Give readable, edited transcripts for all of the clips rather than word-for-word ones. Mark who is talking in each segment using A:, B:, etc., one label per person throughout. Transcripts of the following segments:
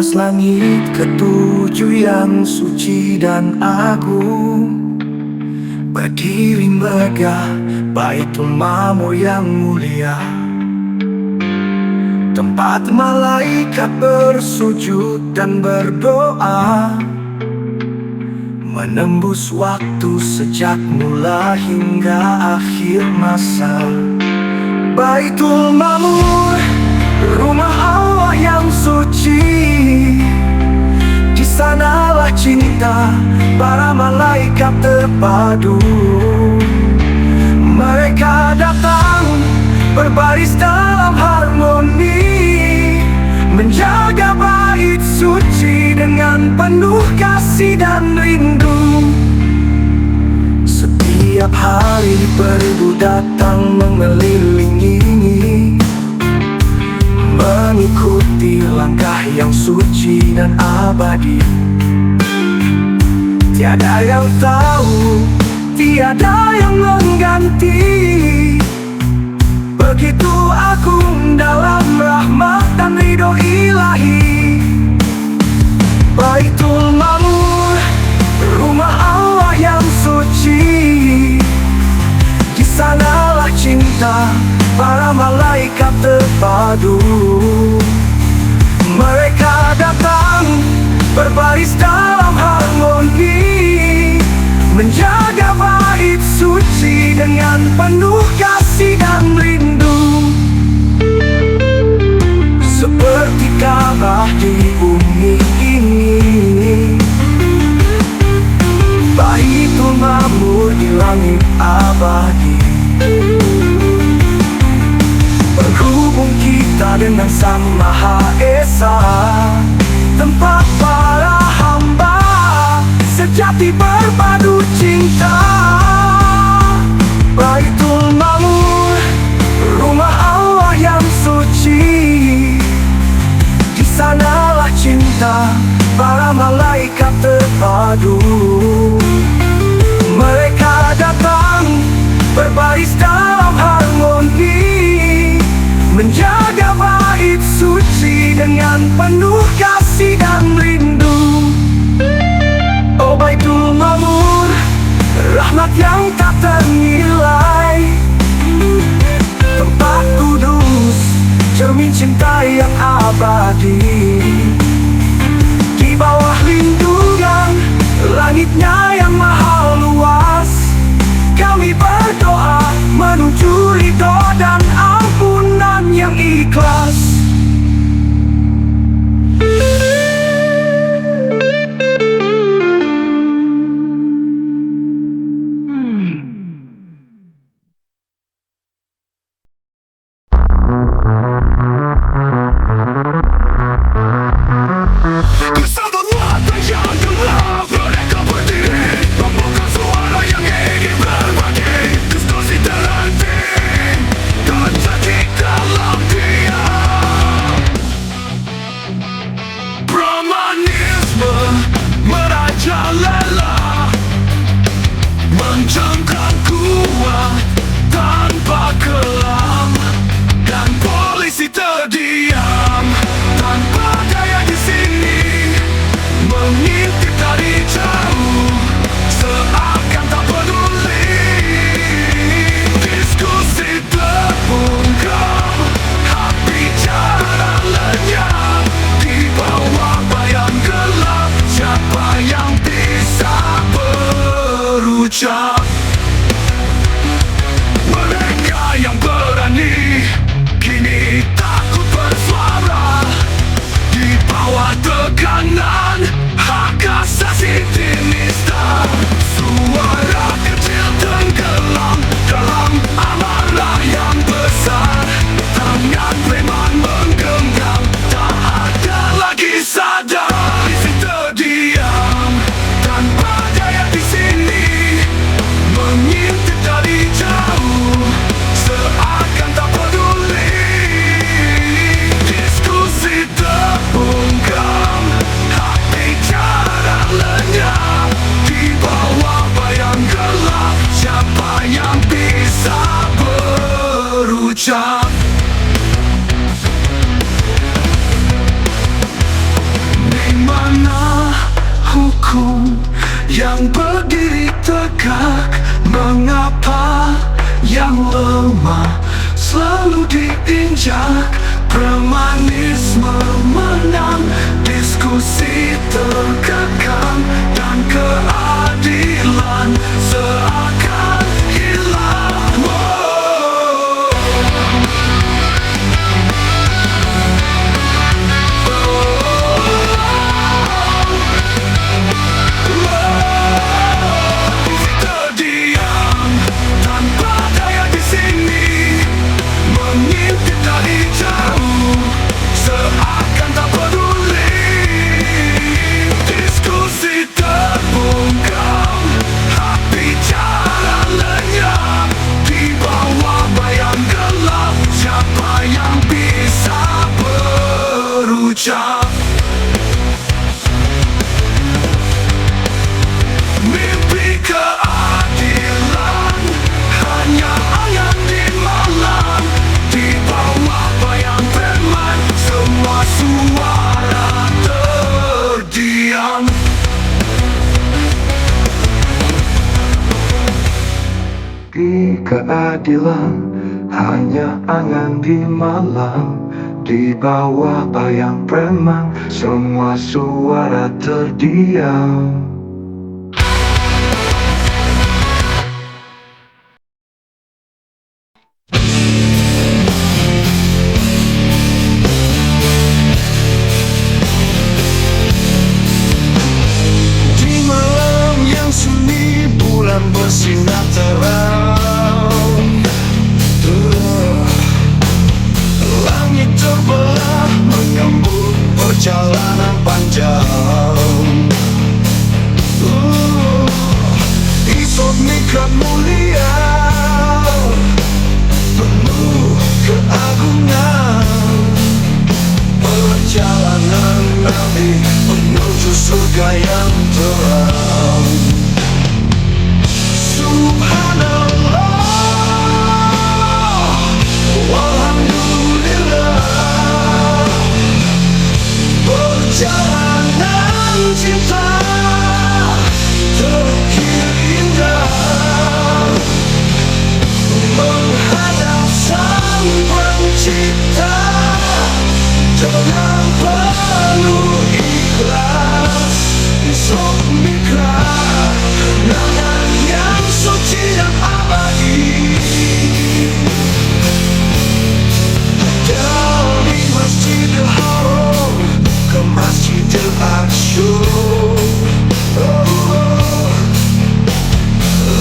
A: atas langit ketujuh yang suci dan agung, berdiri megah Baitul Ma'mur yang mulia, tempat malaikat bersujud dan berdoa, menembus waktu sejak mula hingga akhir masa. Baitul Ma'mur, rumah Allah yang suci, di sanalah cinta para malaikat terpadu. Mereka datang berbaris dalam harmoni, menjaga bait suci dengan penuh kasih dan rindu. Setiap hari beribu datang mengelilingi, mengikuti langkah yang suci dan abadi. Tiada yang tahu, tiada yang mengganti, begitu agung dalam rahmat dan ridho ilahi. Baitul Ma'mur, rumah Allah yang suci, di sanalah cinta para malaikat terpadu. Mereka datang berbaris dalam harmoni, menjaga bait suci dengan penuh kasih dan rindu. Seperti Ka'bah di bumi ini, Baitul Ma'mur di langit abadi, menghubung kita dengan Sang Maha Esa, tempat para hamba sejati berpadu cinta. Baitul Ma'mur, rumah Allah yang suci, di sanalah cinta para malaikat terpadu. Mereka datang berbaris dalam harmoni, menjaga bait suci dengan penuh kasih dan rindu. Oh Baitul Ma'mur, rahmat yang tak ternilai, tempat kudus, cermin cinta yang abadi. Di bawah lindungan langitnya yang maha luas, kami berdoa menuju ridho dan ampunan yang ikhlas.
B: Mencengkram kuat tanpa kelam, dan polisi terdiam tanpa daya di sini, mengintip dari jauh seakan tak peduli. Diskusi terbungkam, hak bicara lenyap di bawah bayang gelap. Siapa yang bisa berucap? Mereka yang berani kini takut bersuara di bawah tekanan hak asasi dinista. Suara kecil tenggelam dalam amarah yang besar, tangan preman menggenggam, tak ada lagi sadar. Polisi terdiam tanpa daya di sini, mengintip dari jauh seakan tak peduli. Diskusi terbungkam, hak
A: aku yang berdiri tegak. Mengapa yang lemah selalu diinjak? Premanisme menang, diskusi terkekang, dan keadilan seakan hilang. Terdiam tanpa daya di sini, mengintip dari jauh, seakan tak peduli. Diskusi terbungkam, hak bicara lenyap di bawah bayang gelap. Siapa yang bisa berucap? Mimpi keadilan hanya angan di malam, di bawah bayang permen semua suara terdiam. Mimpi keadilan hanya angan di malam, di bawah bayang preman semua suara terdiam. Di malam yang sunyi, bulan bersinar terang. Langit terbelah menyambut perjalanan panjang. Insomnia mulia, penuh keagungan. Perjalanan Nabi menuju surga yang terang. Subhanallah, walhamdulillah. Perjalanan cinta terakhir indah, menghadap Sang Pencipta dengan penuh ikhlas. Insomnia, kenangan yang suci dan abadi. Dari Masjidil Haram ke Masjidil Aqsa,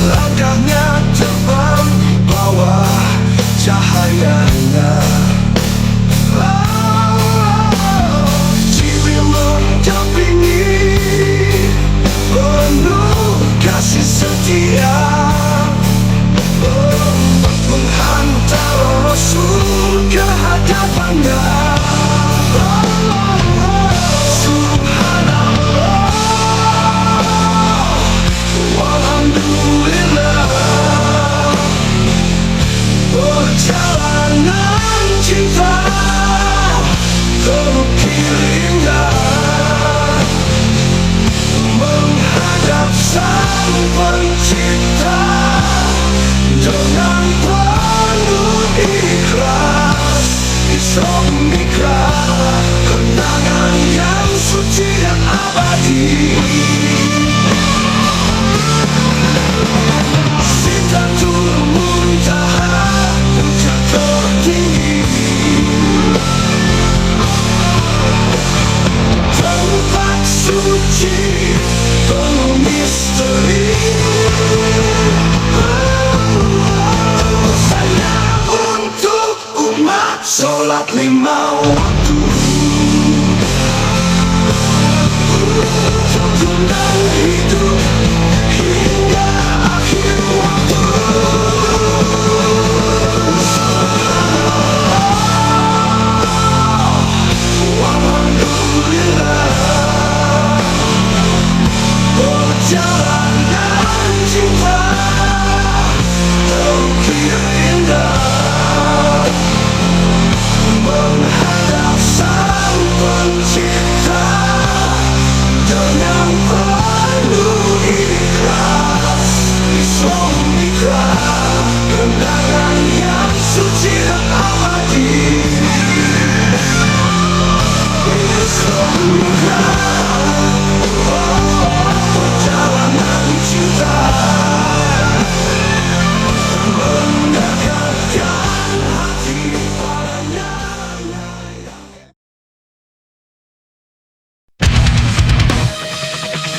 A: langkahnya terbang di bawah cahayanya. Jibril mendampingi, penuh kasih setia, menghantar Rasul ke hadapannya. Subhanallah, walhamdulillah. Perjalanan cinta terukir indah, menghadap Sang Pencipta dengan penuh ikhlas. Insomnia, kenangan yang suci dan abadi. Sidratul Muntaha, puncak tertinggi, tempat suci penuh misteri. Saya untuk umat, sholat 5 waktu, tuntunan hidup hingga akhir waktu. Alhamdulillah, perjalanan cinta terukir indah, menghadap Sang Pencipta dengan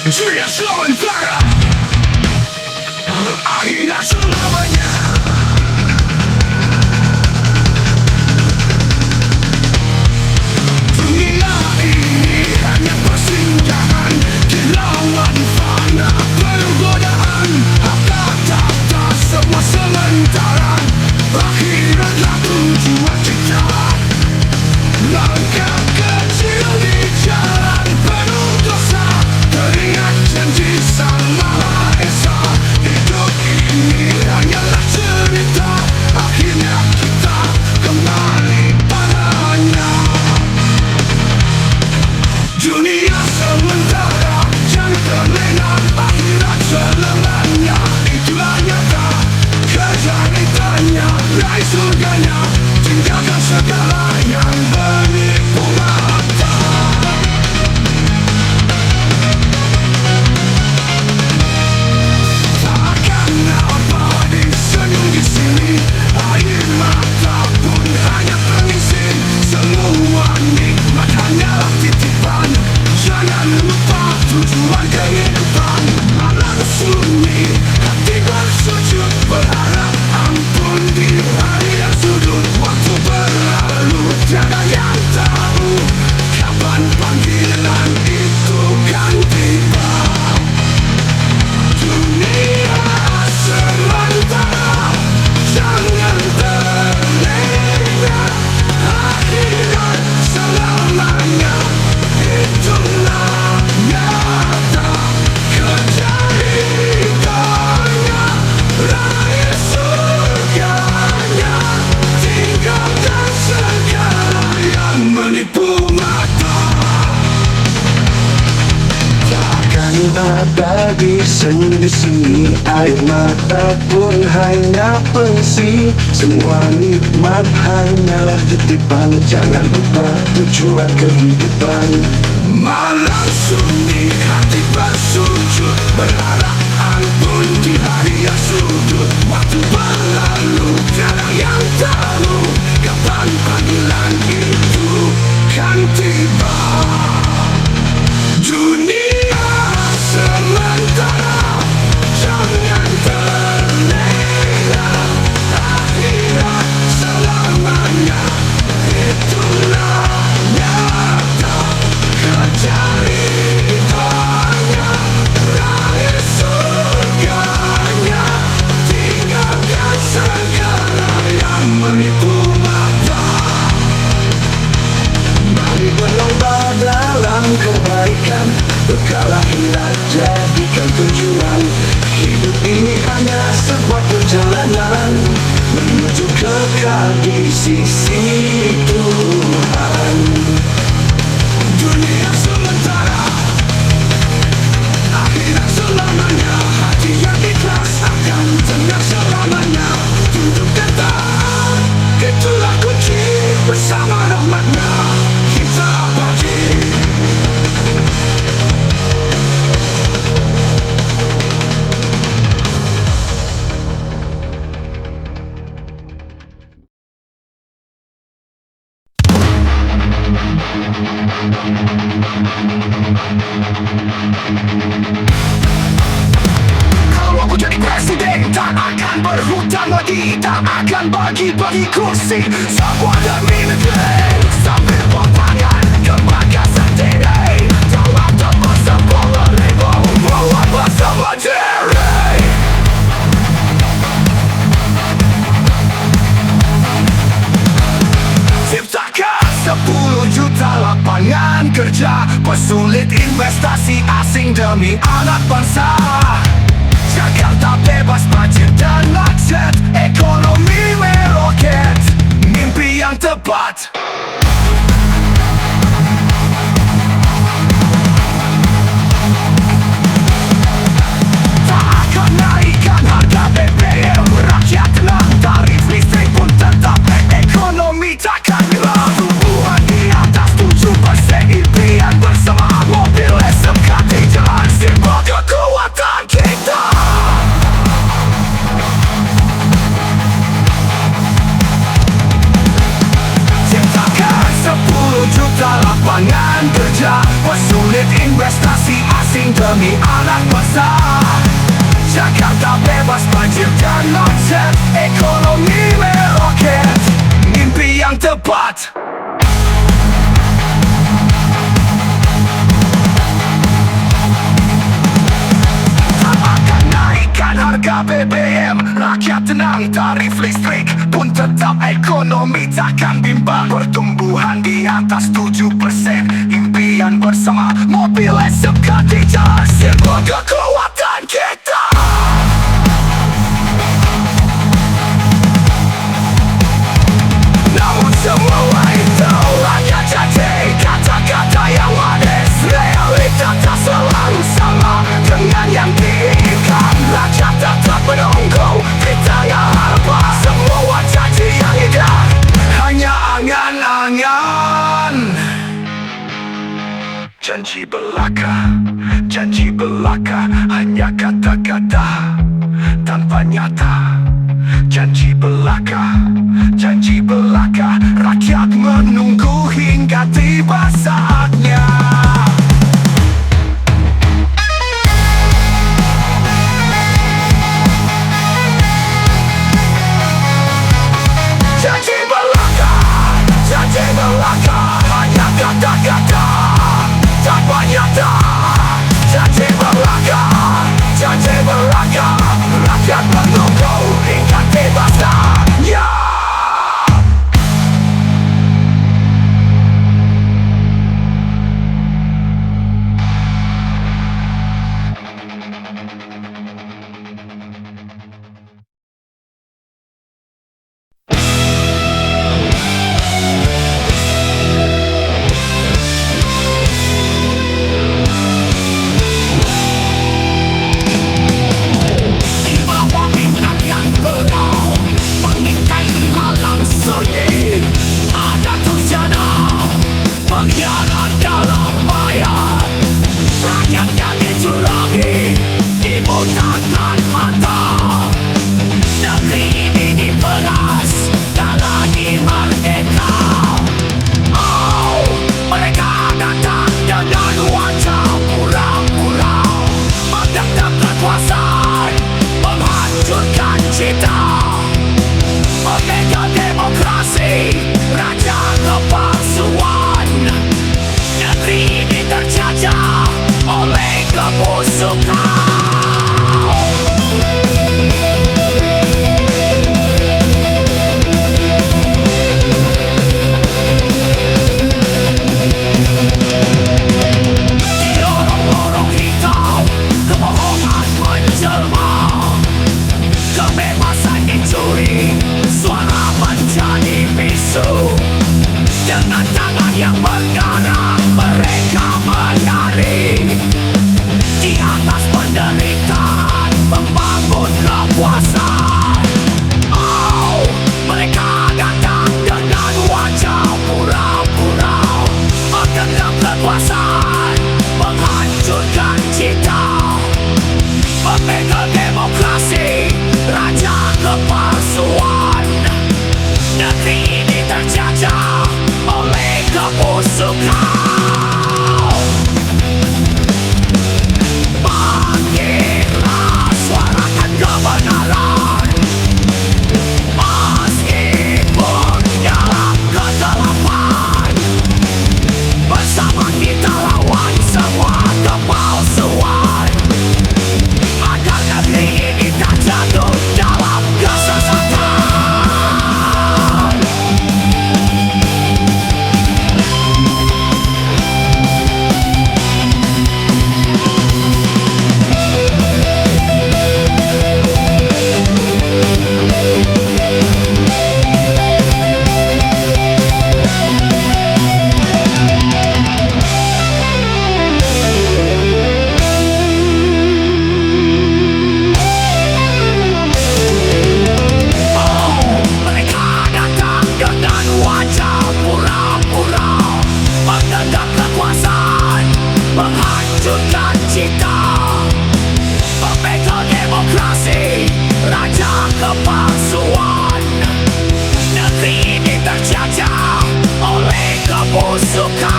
B: Dunia sementara, akhirnya selamanya. Dunia ini hanya persinggahan, kilauan fana, pergodaan, harta tahta semua sementara. Akhiratlah tujuan kita, langkah kecil di jalan penuh dosa. Teringat janji Sang Maha Esa, hidup ini hanyalah cerita, akhirnya kita kembali padanya. Dunia sementara, jangan terlena, akhirat selamanya. Itulah nyata, kejar ditanya, raih surganya, tinggalkan segala yang menipu mata. Takkan apa disenyum di sini, air mata pun hanya pengisi. Semua nikmat hanyalah titipan, jangan lupa tujuan kehidupan. Malam sunyi, hati bersujud, berharap ampun di hari yang sudut. Waktu berlalu, tiada yang tahu kapan panggilan itu kan tiba. Dunia sementara, jangan terlena, akhirat selamanya. Itulah nyata, kejar hidupnya, raih surganya, tinggalkan segala yang menipu mata. Takkan ada disenyum di sini, air mata pun hanya pengisi. Semua nikmat hanyalah titipan, jangan lupa tujuan kehidupan. Malam sunyi, hati bersujud, berharap ampun di hari yang sudut. Waktu berlalu, tiada yang tahu kapan panggilan itu kan tiba. Dunia sementara, jangan terlena, akhirat selamanya. Itulah nyata, kejar hidupnya, raih surganya, tinggalkan segala yang menipu mata. Mari berlomba dalam kebaikan, bekal akhirat jadikan tujuan. Hidup ini hanya sebuah perjalanan menuju kekal di sisi Tuhan. Dunia sementara, akhirat selamanya. Hati yang ikhlas akan tenang selamanya. Duduk tetap, itulah kunci, bersama rahmatnya kita abadi. Kalau aku jadi presiden, tak akan berhutang lagi, tak akan bagi-bagi kursi. Semua demi negeri, sambil bertangan kepada sendiri. Dalam tempat sebuah ribu, buat bersama diri. Ciptakan 10 juta lapangan kerja, persulit investasi asing demi anak bangsa. Jakarta bebas pajak dan macet, ekonomi meroket, mimpi yang tepat. Tak akan naikkan harga BBM, rakyat tenang, tarif listrik pun tetap, ekonomi takkan hilang. Tumbuhan di atas 7% impian bersama, mobil SMK di jalan, simbol kekuatan kita. bagi anak bangsa. Jakarta bebas banjir dan macet, ekonomi meroket, mimpi yang tepat. Tak akan naikkan harga BBM, rakyat tenang, tarif listrik pun tetap, ekonomi takkan bimbang. Pertumbuhan di atas 7%, impian bersama, mobil SUV di jalan, simbol kekuatan kita. Namun semua itu hanya jadi kata-kata yang manis. Realita tak selalu sama dengan yang diinginkan. Rakyat tetap menunggu, kita yang harap semua janji yang indah hanya angan-angan. Janji belaka, hanya kata-kata tanpa nyata. Janji belaka, rakyat menunggu hingga tiba saatnya. Janji belaka, hanya kata-kata tanpa nyata. Janji belaka, rakyat menunggu hingga tiba saatnya. Pengkhianat dalam bayar, rakyatnya dicurangi, dibutakan mata. Negeri ini diperas, tak lagi merdeka. Oh, mereka datang dengan wajah pura-pura, mengendap kekuasaan, menghancurkan cita. Merdeka demokrasi, raja kepalsuan. Negeri ini terjajah oleh kebusukan. Di lorong-lorong hitam, kebohongan menjelma. Kebebasan dicuri, suara menjadi bisu. Dengan tangan yang berdarah, mereka menari. Di atas penderitaan, membangun kepuasan. Oh, mereka datang dengan wajah pura-pura, mengendap kekuasaan, menghancurkan cita. Pemegang demokrasi, raja kepalsuan. Negeri ini terjajah oleh kebusukan. Bangkitlah, suarakan kebenaran. Meskipun dalam kegelapan, bersama kita lawan semua kepalsuan. Agar negeri ini tak jatuh dalam kesesatan. Menghancurkan cita. Pemegang demokrasi, raja kepalsuan. Negeri ini terjajah oleh kebusukan.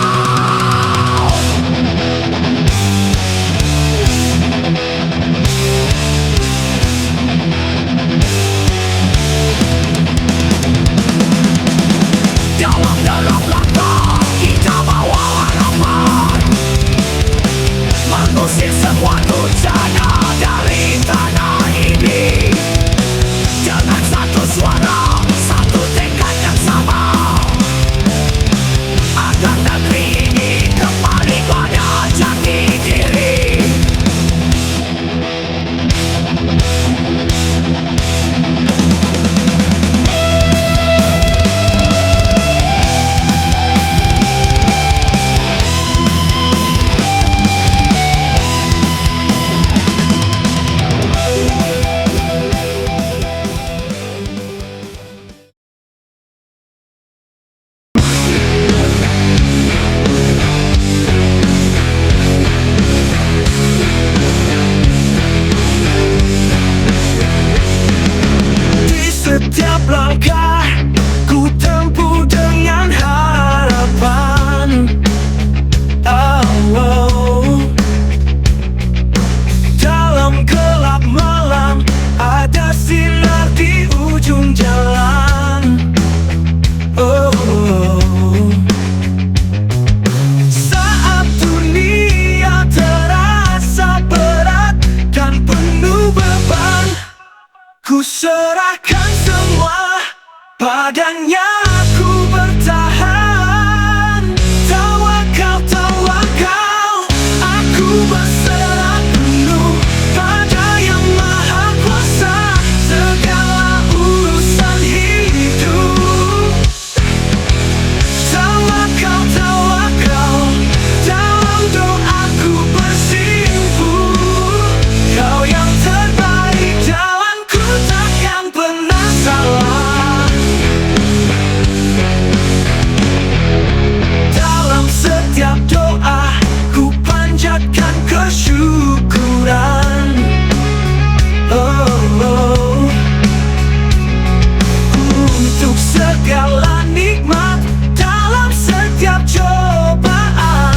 B: Ku serahkan semua padanya, aku bertahan. Tawakal, tawakal, aku berserah penuh pada Yang Maha Kuasa segala urusan hidup. Tawakal, tawakal, dalam doaku bersimpu. Kau yang terbaik, jalanku takkan pernah salah. Dalam setiap doa ku panjatkan kesyukuran. Oh, untuk segala nikmat dalam setiap cobaan.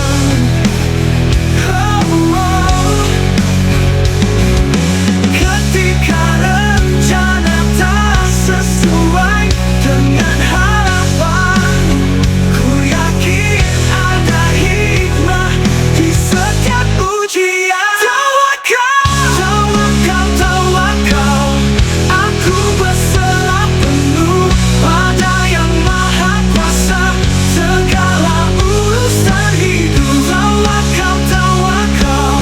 B: Ketika rencana tak sesuai dengan harapan, ku yakin ada hikmah di setiap ujian. Tawakal, tawakal, tawakal, aku berserah penuh pada Yang Maha Kuasa segala urusan hidup. Tawakal, tawakal,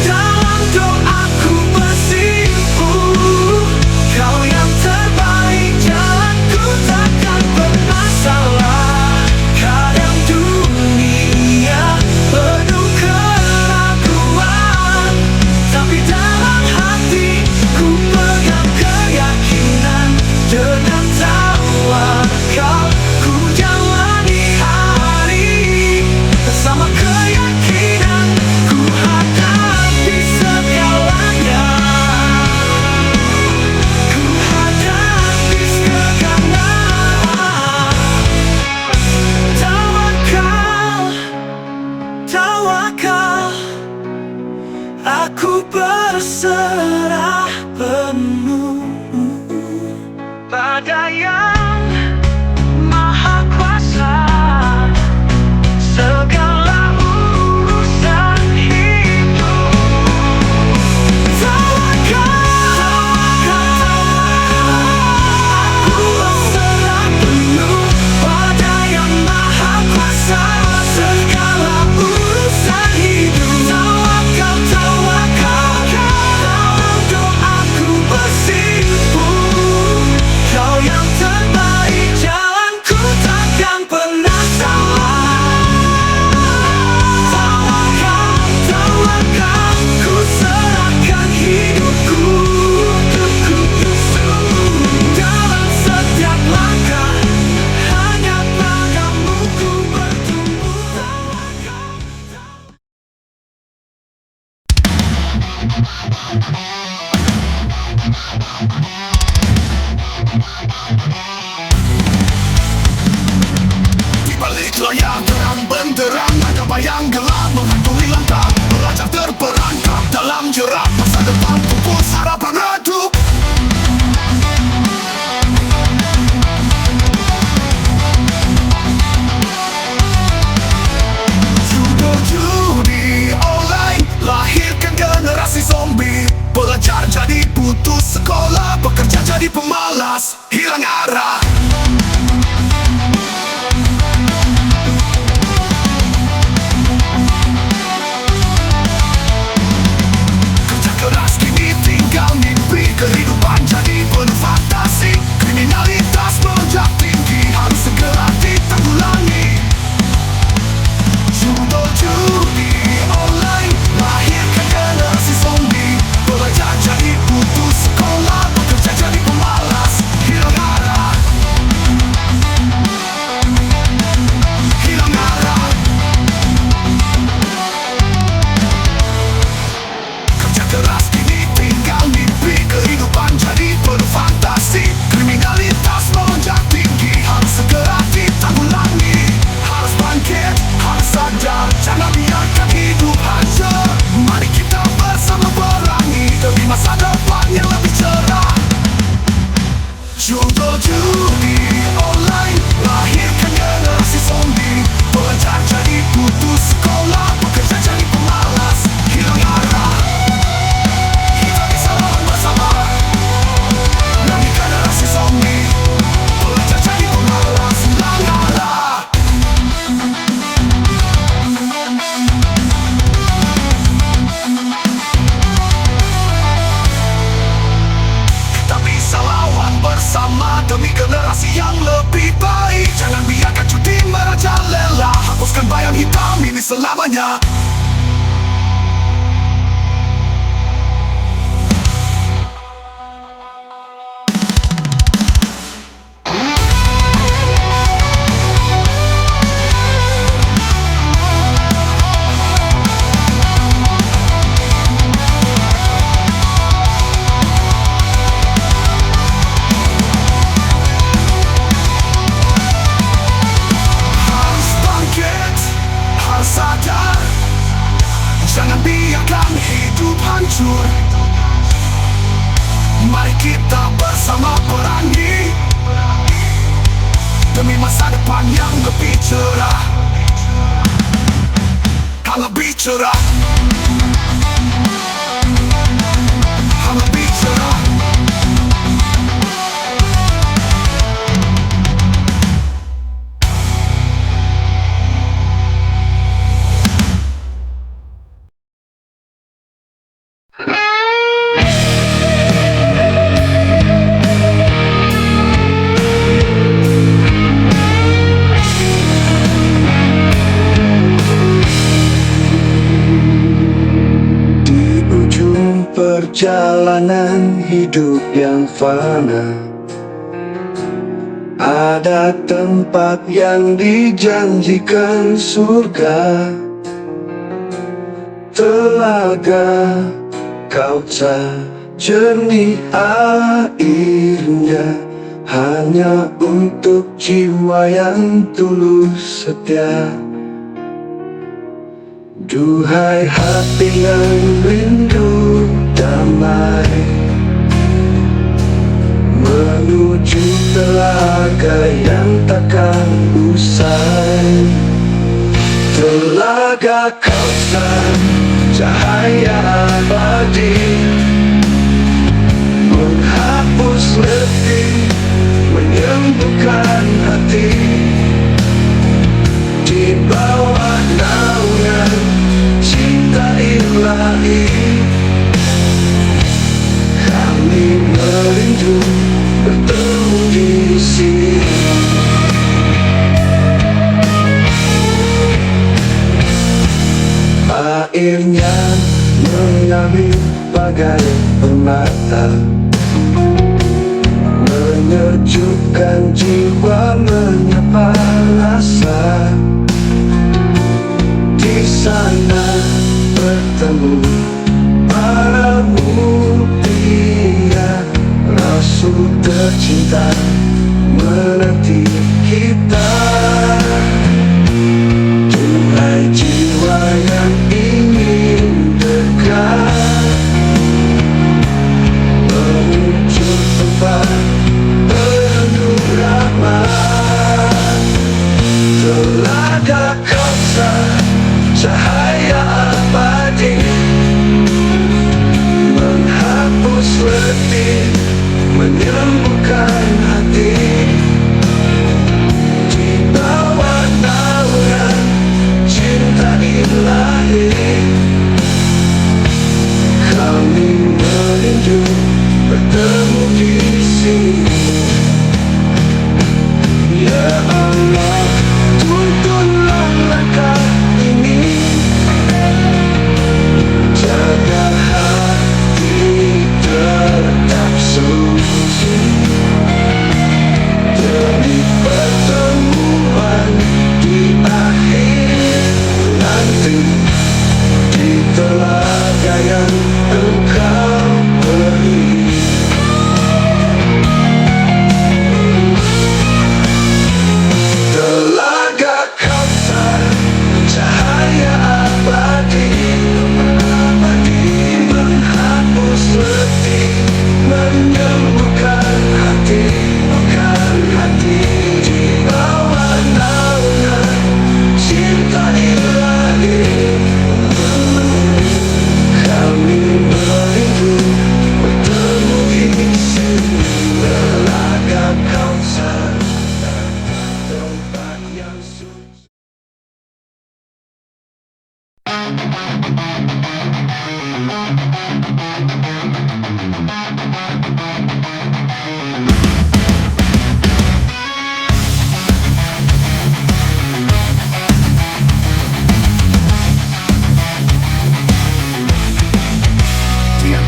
B: dalam doaku bersimpu. Kau yang terbaik, jalanku takkan pernah salah. Kadang dunia penuh keraguan, tapi dalam hati ku pegang keyakinan. Dengan tawakal ku jalani hari, bersama keyakinan ku hadapi segalanya. Ku hadapi segalanya. Tawakal, tawakal, aku berserah penuh pada Yang Maha Kuasa segala urusan hidup. Tawakal, aku berserah penuh pada Yang Maha Kuasa segala urusan hidup. Tawakal, tawakal, dalam doaku bersimpu. Kau yang terbaik, jalanku takkan pernah salah. Tawakal, tawakal, ku serahkan hidupku. Dalam setiap langkah hanya padamu ku bertumbuh. Tawakal. Di balik layar terang benderang ada bayang gelap menghantui lantak, belajar terperangkap dalam jerat masa depan pupus harapan redup. Judo judi online lahirkan generasi zombie. Belajar jadi putus sekolah, bekerja jadi pemalas, hilang arah. Kerja keras kini tinggal mimpi, kehidupan jadi penuh fantasi. Kriminalitas melonjak tinggi, harus segera ditanggulangi. Judo judi online lahirkan generasi zombie. Belajar jadi putus sekolah, bekerja jadi pemalas, hilang arah. Hilang arah. Kerja keras kini tinggal mimpi, kehidupan jadi penuh fantasi. Kriminalitas melonjak tinggi, harus segera ditanggulangi. Harus bangkit, harus sadar, jangan biarkan hidup hancur. Mari kita bersama perangi demi masa depan yang lebih cerah. Judo judi online lahirkan generasi zombie. Belajar jadi putus sekolah, bekerja jadi pemalas, hilang arah. Biarkan bayang hitam ini selamanya. Sadar, jangan biarkan hidup hancur. Mari kita bersama perangi demi masa depan yang lebih cerah. Lebih cerah, lebih cerah.
A: Perjalanan hidup yang fana, ada tempat yang dijanjikan surga. Telaga Kautsar jernih airnya, hanya untuk jiwa yang tulus setia. Duhai hati yang rindu damai, menuju telaga yang takkan usai. Telaga Kautsar, cahaya abadi, menghapus letih, menyembuhkan hati. Di bawah naungan cinta ilahi, kami merindu bertemu di sini. Airnya mengalir bagai permata, menyejukkan jiwa, menyapa rasa. Di sana bertemu para mutiara, rasul tercinta menanti kita. Duhai jiwa yang ingin dekat, menuju tempat penuh rahmat. Telaga Kautsar, cahaya abadi, menghapus letih, menyembuhkan hati.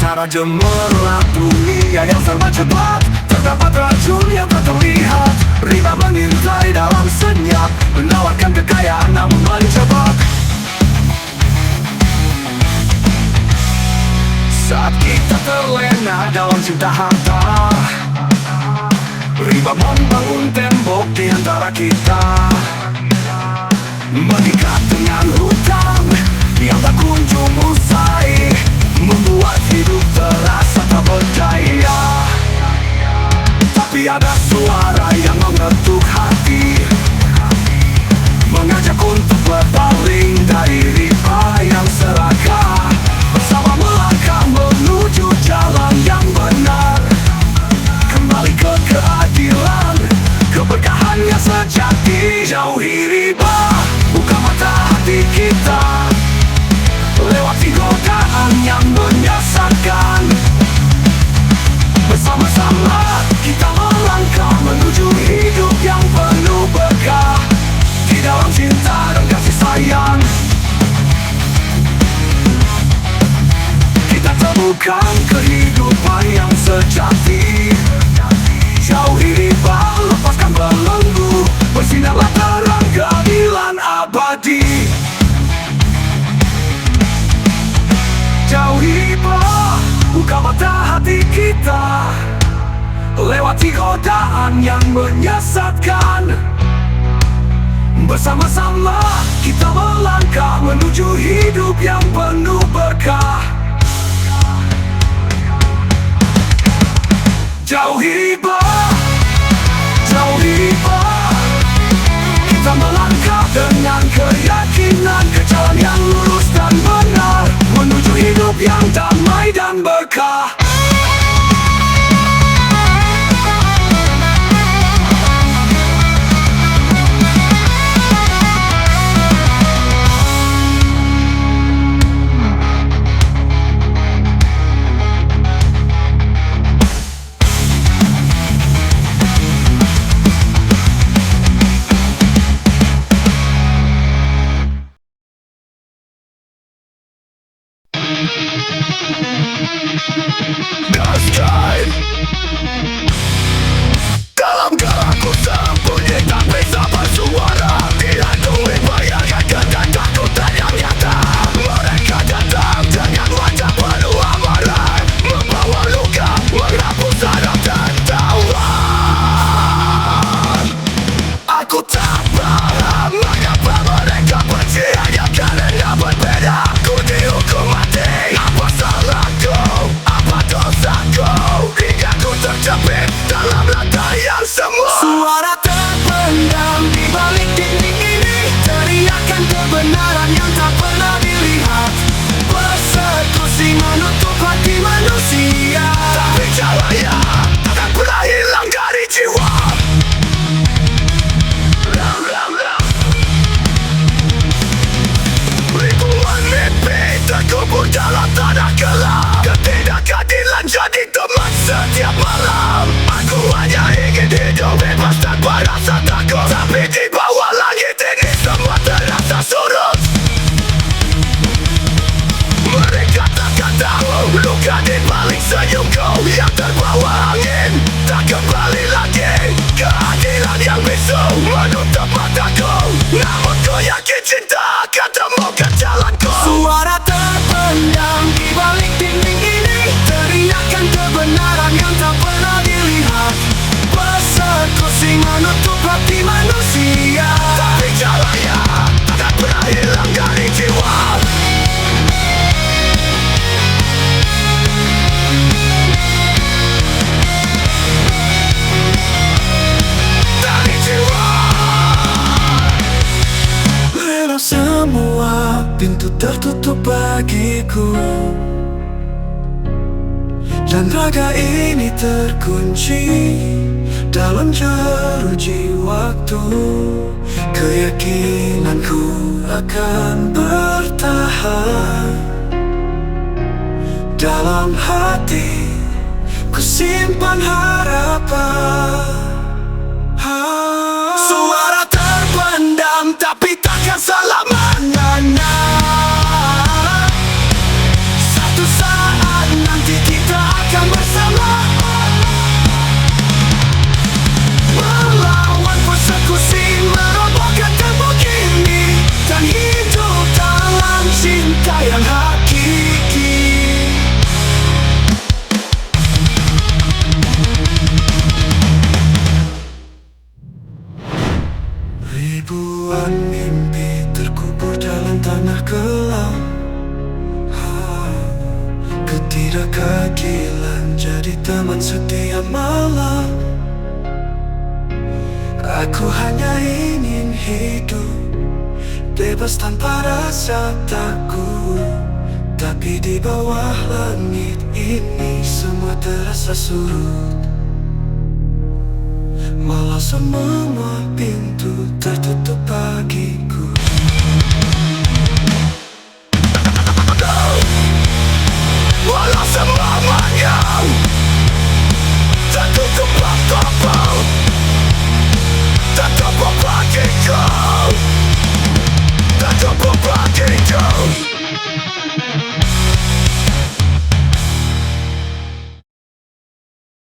B: Antara gemerlap dunia yang serba cepat, terdapat racun yang tak terlihat. Riba mengintai dalam senyap, menawarkan kekayaan namun menjebak. Saat kita terlena dalam cinta harta, riba membangun tembok di antara kita, mengikat dengan hutang yang tak kunjung usai, membuat hidup terasa tak berdaya. Tapi ada suara yang mengetuk hati, mengajak untuk berpaling dari riba yang serakah, bersama melangkah menuju jalan yang benar, kembali ke keadilan, keberkahan yang sejati. Jauhi riba, buka mata hati kita, lewati godaan yang menyesatkan. Bersama-sama kita melangkah menuju hidup yang penuh berkah, di dalam cinta dan kasih sayang. Kita temukan kehidupan yang sejati. Jauhi riba, lepaskan belenggu, bersinarlah terang keadilan abadi. Jauhi riba, buka mata hati kita, lewati godaan yang menyesatkan. Bersama-sama kita melangkah menuju hidup yang penuh berkah. Jauhi riba, jauhi riba, kita melangkah dengan keyakinan ke jalan yang lurus dan benar, menuju hidup yang damai dan berkah. Gaskan dalam galaku sembunyi tak bisa bersuara, tidak duit bayarkan ketakutan yang nyata. Mereka datang dengan wajah penuh amarah, membawa luka, menghapus harap dan tawan. Aku tak paham mengapa mereka benci hanya karena berbeda. Ku dihukum mati, apa salahku, apa dosaku, hingga ku terjepit dalam lantai yang semu. Suara terpendam di balik dinding ini, teriakan kebenaran yang tak pernah dilihat, persekusi menutup hati manusia. Tapi caranya takkan pernah hilang dari jiwa. Ribuan mimpi terkubur dalam tanah gelap, ketidakadilan jadi teman setiap malam. Aku hanya ingin hidup bebas tanpa rasa takut, tapi di bawah langit ini semua terasa surut. Mereka takkan tahu luka di balik senyumku yang terbawa angin, tak kembali lagi. Keadilan yang bisu menutup mataku, namun ku yakin cinta akan temukan jalanku. Suara terpendam di balik dinding ini, teriakan kebenaran yang tak pernah dilihat, persekusi menutup hati manusia. Tapi caranya takkan pernah hilang dari jiwa. Dari jiwa. Lewat semua pintu tertutup bagiku, dan raga ini terkunci dalam jeruji waktu. Keyakinanku akan bertahan dalam hati, ku simpan harapan. Suara terpendam tapi takkan selamanya. Satu saat nanti
A: panggilan jadi teman setiap malam. Aku hanya ingin hidup bebas tanpa rasa takut. Tapi di bawah langit ini semua terasa surut. Malah semua pintu tertutup bagiku.
B: Walau semuanya tertutup bagiku.